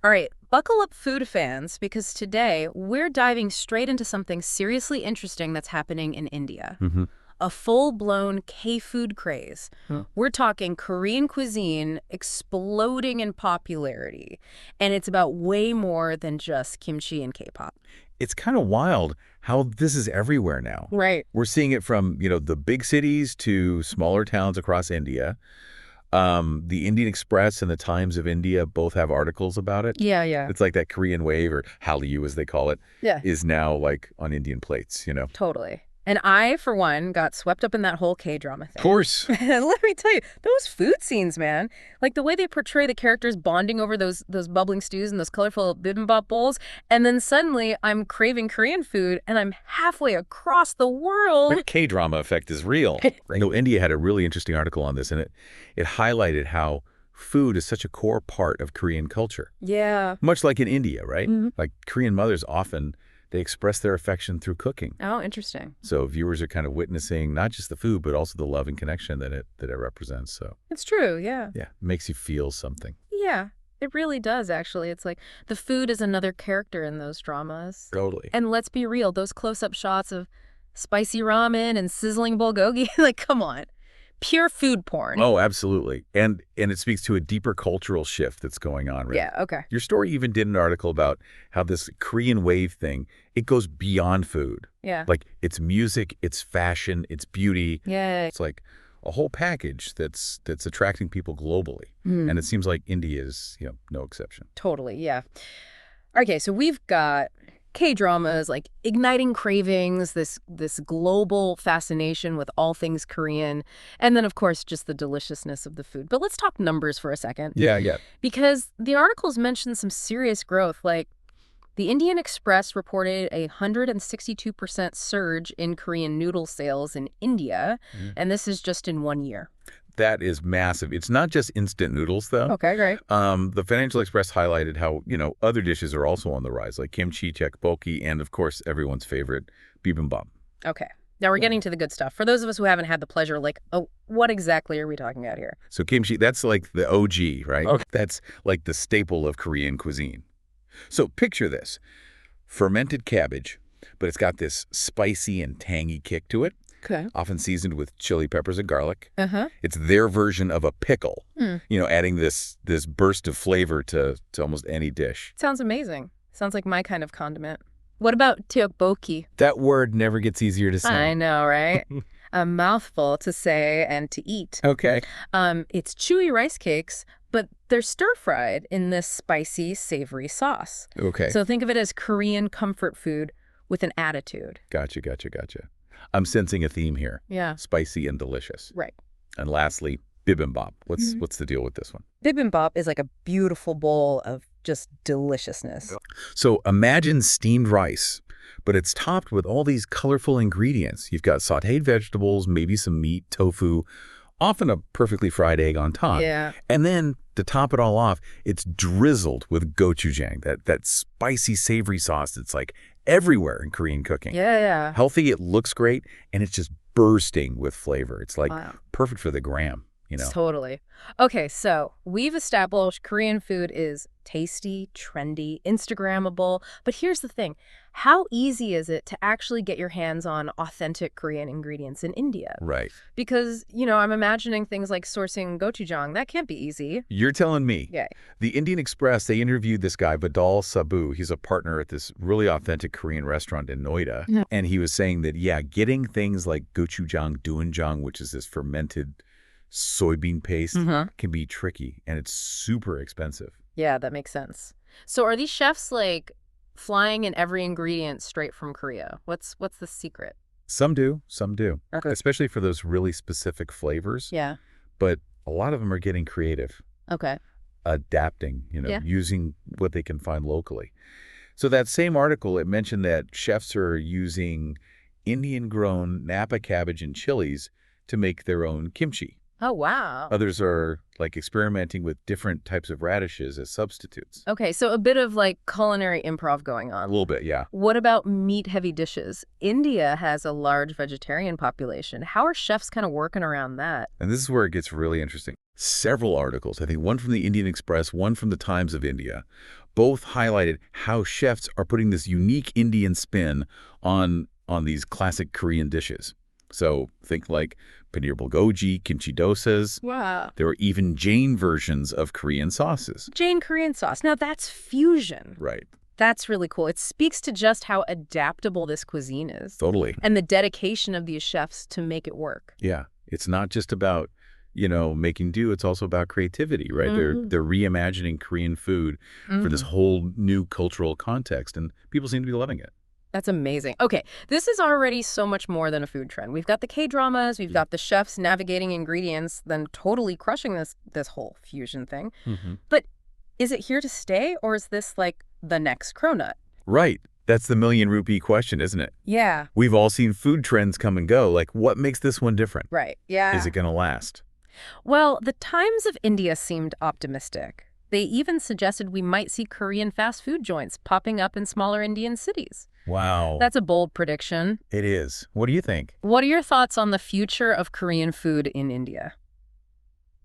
All right, buckle up food fans, because today we're diving straight into something seriously interesting that's happening in India. Hmm. A full-blown K-food craze. Huh. We're talking Korean cuisine exploding in popularity. And it's about way more than just kimchi and K-pop. It's kind of wild how this is everywhere now. Right. We're seeing it from, the big cities to smaller towns across India. The Indian Express and the Times of India both have articles about it. Yeah, yeah. It's like that Korean wave, or Hallyu as they call it, Yeah, is now like on Indian plates. totally. And I, for one, got swept up in that whole K-drama Of thing. course. And let me tell you, those food scenes, man, like the way they portray the characters bonding over those bubbling stews and those colorful bibimbap bowls, and then suddenly I'm craving Korean food and I'm halfway across the world. The K-drama effect is real. India had a really interesting article on this, and it highlighted how food is such a core part of Korean culture. Yeah. Much like in India, right? Mhm. Like Korean mothers often, they express their affection through cooking. Oh, interesting. So viewers are kind of witnessing not just the food, but also the love and connection that it represents. So It's true, yeah. yeah, it makes you feel something. Yeah, it really does, actually. It's like the food is another character in those dramas. Totally. And let's be real, those close-up shots of spicy ramen and sizzling bulgogi, like, come on. Pure food porn. Oh, absolutely. And it speaks to a deeper cultural shift that's going on, right? Yeah, okay. Your story even did an article about how this Korean wave thing, it goes beyond food. Yeah. Like it's music, it's fashion, it's beauty. Yeah. It's like a whole package that's attracting people globally. Mm. And it seems like India is, no exception. Totally, yeah. Okay, so we've got K-dramas, like igniting cravings, this global fascination with all things Korean, and then, of course, just the deliciousness of the food. But let's talk numbers for a second. Yeah. Because the articles mention some serious growth, like the Indian Express reported a 162% surge in Korean noodle sales in India, and this is just in 1 year. That is massive. It's not just instant noodles, though. Okay, great. The Financial Express highlighted how, other dishes are also on the rise, like kimchi, tteokbokki, and, of course, everyone's favorite, bibimbap. Okay. Now we're getting to the good stuff. For those of us who haven't had the pleasure, like, oh, what exactly are we talking about here? So kimchi, that's like the OG, right? Okay. That's like the staple of Korean cuisine. So picture this. Fermented cabbage, but it's got this spicy and tangy kick to it, Okay. often seasoned with chili peppers and garlic. Uh-huh. It's their version of a pickle, Mm. adding this burst of flavor to almost any dish. Sounds amazing. Sounds like my kind of condiment. What about tteokbokki? That word never gets easier to say. I know, right? A mouthful to say and to eat. Okay. It's chewy rice cakes, but they're stir-fried in this spicy, savory sauce. Okay. So think of it as Korean comfort food with an attitude. Gotcha. I'm sensing a theme here. Yeah. Spicy and delicious. Right. And lastly, bibimbap. What's the deal with this one? Bibimbap is like a beautiful bowl of just deliciousness. So imagine steamed rice, but it's topped with all these colorful ingredients. You've got sautéed vegetables, maybe some meat, tofu, often a perfectly fried egg on top. Yeah. And then to top it all off, it's drizzled with gochujang, that spicy, savory sauce that's like everywhere in Korean cooking. Yeah. Healthy, it looks great, and it's just bursting with flavor. It's like Wow. perfect for the gram. Totally. Okay, so we've established Korean food is tasty, trendy, Instagrammable. But here's the thing. How easy is it to actually get your hands on authentic Korean ingredients in India? Right. Because, I'm imagining things like sourcing gochujang. That can't be easy. You're telling me. Yeah. The Indian Express, they interviewed this guy, Vidal Sabu. He's a partner at this really authentic Korean restaurant in Noida. Yeah. And he was saying that, getting things like gochujang, doenjang, which is this fermented soybean paste, can be tricky, and it's super expensive. Yeah, that makes sense. So are these chefs like flying in every ingredient straight from Korea? What's the secret? Some do. Okay. Especially for those really specific flavors. Yeah. But a lot of them are getting creative, Okay. adapting, Yeah. using what they can find locally. So that same article, it mentioned that chefs are using Indian-grown Napa cabbage and chilies to make their own kimchi. Oh, wow. Others are like experimenting with different types of radishes as substitutes. Okay, so a bit of like culinary improv going A on. little bit, yeah. What about meat-heavy dishes? India has a large vegetarian population. How are chefs kind of working around that? And this is where it gets really interesting. Several articles, I think one from the Indian Express, one from the Times of India, both highlighted how chefs are putting this unique Indian spin on these classic Korean dishes. So think like paneer bulgogi, kimchi dosas. Wow. There were even Jain versions of Korean sauces. Jane Korean sauce. Now that's fusion. Right. That's really cool. It speaks to just how adaptable this cuisine is. Totally. And the dedication of these chefs to make it work. Yeah. It's not just about, making do. It's also about creativity, right? They're reimagining Korean food for this whole new cultural context, and people seem to be loving it. That's amazing. Okay, this is already so much more than a food trend. We've got the K-dramas, we've got the chefs navigating ingredients, then totally crushing this whole fusion thing. But is it here to stay, or is this like the next cronut? Right. That's the million rupee question, isn't it? Yeah. We've all seen food trends come and go. Like, what makes this one different? Right. Yeah. Is it going to last? Well, the Times of India seemed optimistic. They even suggested we might see Korean fast food joints popping up in smaller Indian cities. Wow. That's a bold prediction. It is. What do you think? What are your thoughts on the future of Korean food in India?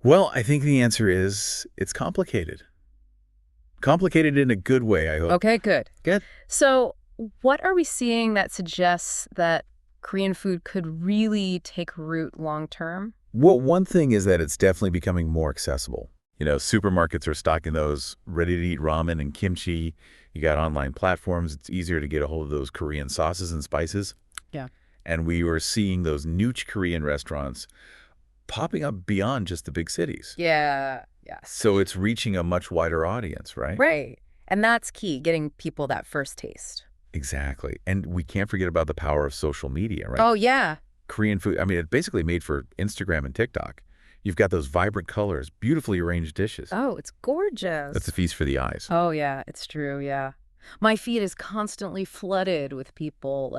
Well, I think the answer is it's complicated. Complicated in a good way, I hope. Okay, good. Good. So what are we seeing that suggests that Korean food could really take root long term? Well, one thing is that it's definitely becoming more accessible. Supermarkets are stocking those ready-to-eat ramen and kimchi. You got online platforms. It's easier to get a hold of those Korean sauces and spices. Yeah. And we were seeing those niche Korean restaurants popping up beyond just the big cities. Yeah. Yes. So it's reaching a much wider audience, right? Right. And that's key, getting people that first taste. Exactly. And we can't forget about the power of social media, right? Oh, yeah. Korean food, it's basically made for Instagram and TikTok. You've got those vibrant colors, beautifully arranged dishes. Oh, it's gorgeous. That's a feast for the eyes. Oh, yeah, it's true, yeah. My feed is constantly flooded with people,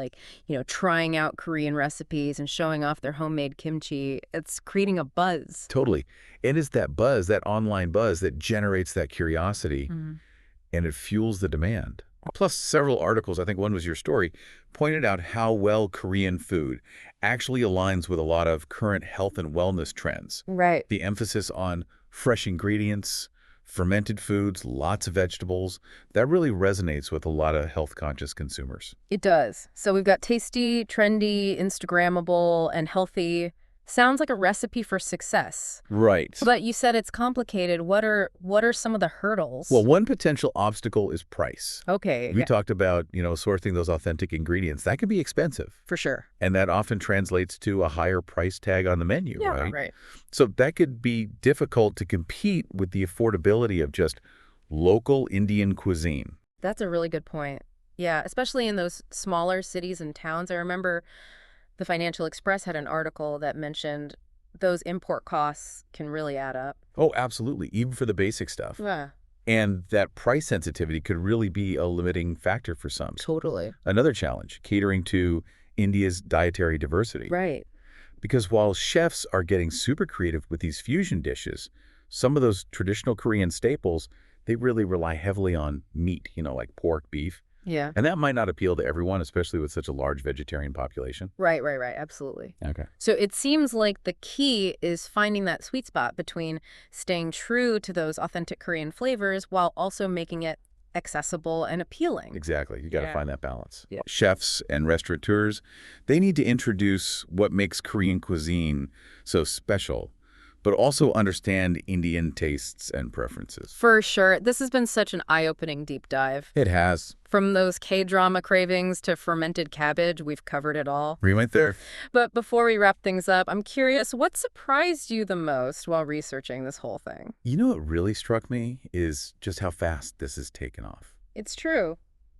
trying out Korean recipes and showing off their homemade kimchi. It's creating a buzz. Totally. And it's that buzz, that online buzz, that generates that curiosity, and it fuels the demand. Plus, several articles, I think one was your story, pointed out how well Korean food actually aligns with a lot of current health and wellness trends. Right. The emphasis on fresh ingredients, fermented foods, lots of vegetables, that really resonates with a lot of health-conscious consumers. It does. So we've got tasty, trendy, Instagrammable, and healthy. Sounds like a recipe for success. Right. But you said it's complicated. What are some of the hurdles? Well, one potential obstacle is price. Okay. We Yeah, talked about, sourcing those authentic ingredients. That can be expensive. for sure. And that often translates to a higher price tag on the menu, Yeah, right? right. So that could be difficult to compete with the affordability of just local Indian cuisine. That's a really good point. Yeah, especially in those smaller cities and towns. I remember the Financial Express had an article that mentioned those import costs can really add up. Oh, absolutely, even for the basic stuff. Yeah, And that price sensitivity could really be a limiting factor for some. totally. Another challenge, catering to India's dietary diversity. Right. Because while chefs are getting super creative with these fusion dishes, some of those traditional Korean staples, they really rely heavily on meat, like pork, beef. Yeah. And that might not appeal to everyone, especially with such a large vegetarian population. Right. Absolutely. Okay. So it seems like the key is finding that sweet spot between staying true to those authentic Korean flavors while also making it accessible and appealing. Exactly. You got to Yeah. find that balance. Yeah. Chefs and restaurateurs, they need to introduce what makes Korean cuisine so special, but also understand Indian tastes and preferences. For sure. This has been such an eye-opening deep dive. It has. From those K-drama cravings to fermented cabbage, we've covered it all. We went there. But before we wrap things up, I'm curious, what surprised you the most while researching this whole thing? What really struck me is just how fast this has taken off. It's true.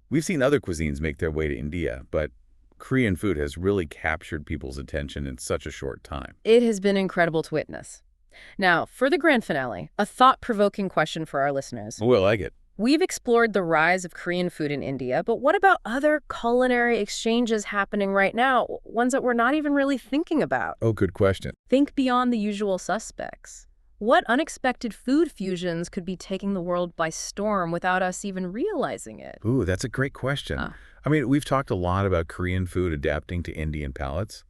We've seen other cuisines make their way to India, but Korean food has really captured people's attention in such a short time. It has been incredible to witness. Now, for the grand finale, a thought-provoking question for our listeners. Oh, I like it. We've explored the rise of Korean food in India, but what about other culinary exchanges happening right now, ones that we're not even really thinking about? Oh, good question. Think beyond the usual suspects. What unexpected food fusions could be taking the world by storm without us even realizing it? Ooh, that's a great question. Ah. We've talked a lot about Korean food adapting to Indian palates,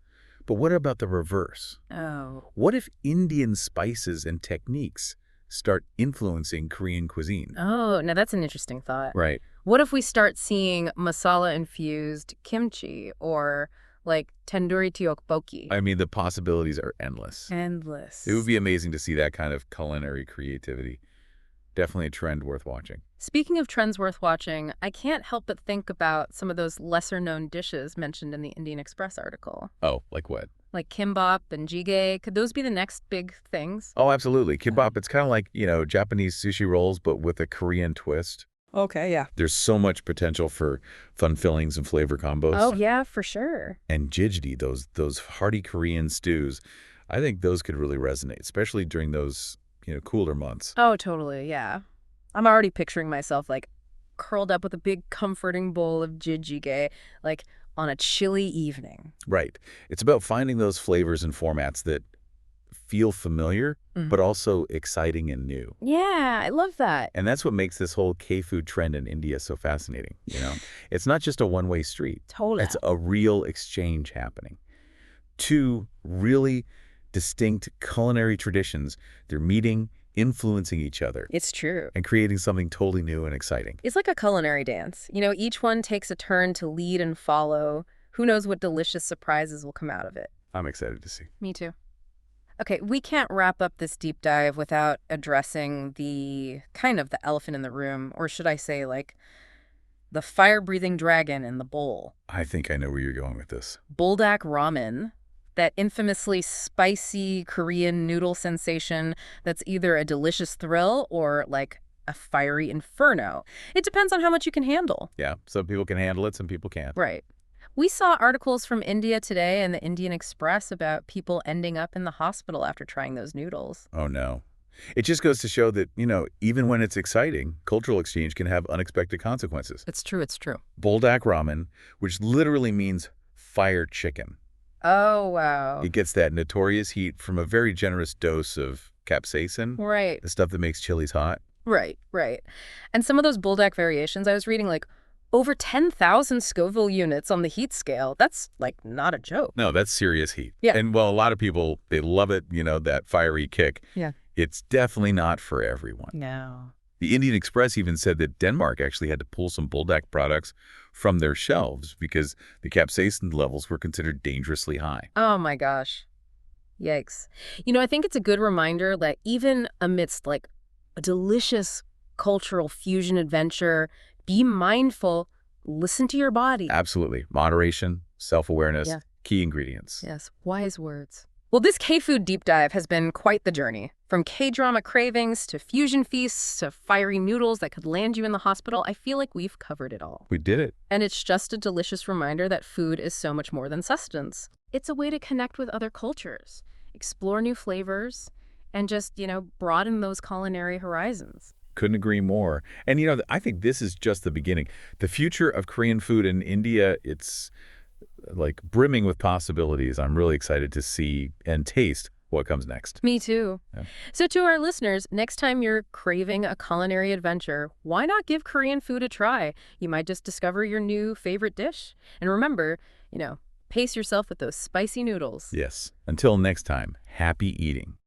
but what about the reverse? Oh. What if Indian spices and techniques start influencing Korean cuisine. Oh, now that's an interesting thought. Right. What if we start seeing masala-infused kimchi or like tandoori tteokbokki? I mean, the possibilities are endless. It would Endless. be amazing to see that kind of culinary creativity. Definitely a trend worth watching. Speaking of trends worth watching, I can't help but think about some of those lesser-known dishes mentioned in the Indian Express article. Oh, like what? Like kimbap and jjigae. Could those be the next big things? Oh, absolutely. Kimbap, it's kind of like, Japanese sushi rolls, but with a Korean twist. Okay, yeah. There's so much potential for fun fillings and flavor combos. Oh, yeah, for sure. And jjajji, those hearty Korean stews, I think those could really resonate, especially during those, cooler months. Oh, totally, yeah. I'm already picturing myself, like, curled up with a big comforting bowl of jjigae, like, on a chilly evening. Right. It's about finding those flavors and formats that feel familiar, but also exciting and new. Yeah, I love that. And that's what makes this whole K-food trend in India so fascinating. It's not just a one-way street. Totally. It's a real exchange happening. Two really distinct culinary traditions. They're meeting, influencing each other, It's true. and creating something totally new and exciting. It's like a culinary dance. Each one takes a turn to lead and follow. Who knows what delicious surprises will come out of it. I'm excited to see. Me too. Okay, we can't wrap up this deep dive without addressing the elephant in the room, or should I say, like, the fire-breathing dragon in the bowl. I think I know where you're going with this. Buldak ramen, that infamously spicy Korean noodle sensation that's either a delicious thrill or, like, a fiery inferno. It depends on how much you can handle. Yeah, some people can handle it, some people can't. Right. We saw articles from India today in the Indian Express about people ending up in the hospital after trying those noodles. Oh, no. It just goes to show that, even when it's exciting, cultural exchange can have unexpected consequences. It's true, it's true. Buldak ramen, which literally means fire chicken. Oh, wow. It gets that notorious heat from a very generous dose of capsaicin, Right, the stuff that makes chilies hot. right. And some of those buldak variations, I was reading, like, over 10,000 Scoville units on the heat scale. That's, like, not a joke. No, that's serious heat. Yeah. And, well, a lot of people, they love it, that fiery kick. Yeah. It's definitely not for everyone. No. The Indian Express even said that Denmark actually had to pull some buldak products from their shelves because the capsaicin levels were considered dangerously high. Oh, my gosh. Yikes. I think it's a good reminder that even amidst, like, a delicious cultural fusion adventure, be mindful, listen to your body. Absolutely. Moderation, self-awareness, Yeah. key ingredients. Yes, wise words. Well, this K-food deep dive has been quite the journey. From K-drama cravings to fusion feasts to fiery noodles that could land you in the hospital, I feel like we've covered it all. We did it. And it's just a delicious reminder that food is so much more than sustenance. It's a way to connect with other cultures, explore new flavors, and just, broaden those culinary horizons. Couldn't agree more. And, I think this is just the beginning. The future of Korean food in India, it's like brimming with possibilities. I'm really excited to see and taste what comes next. Me too. Yeah. So to our listeners, next time you're craving a culinary adventure, why not give Korean food a try? You might just discover your new favorite dish. And remember, pace yourself with those spicy noodles. Yes. Until next time, happy eating.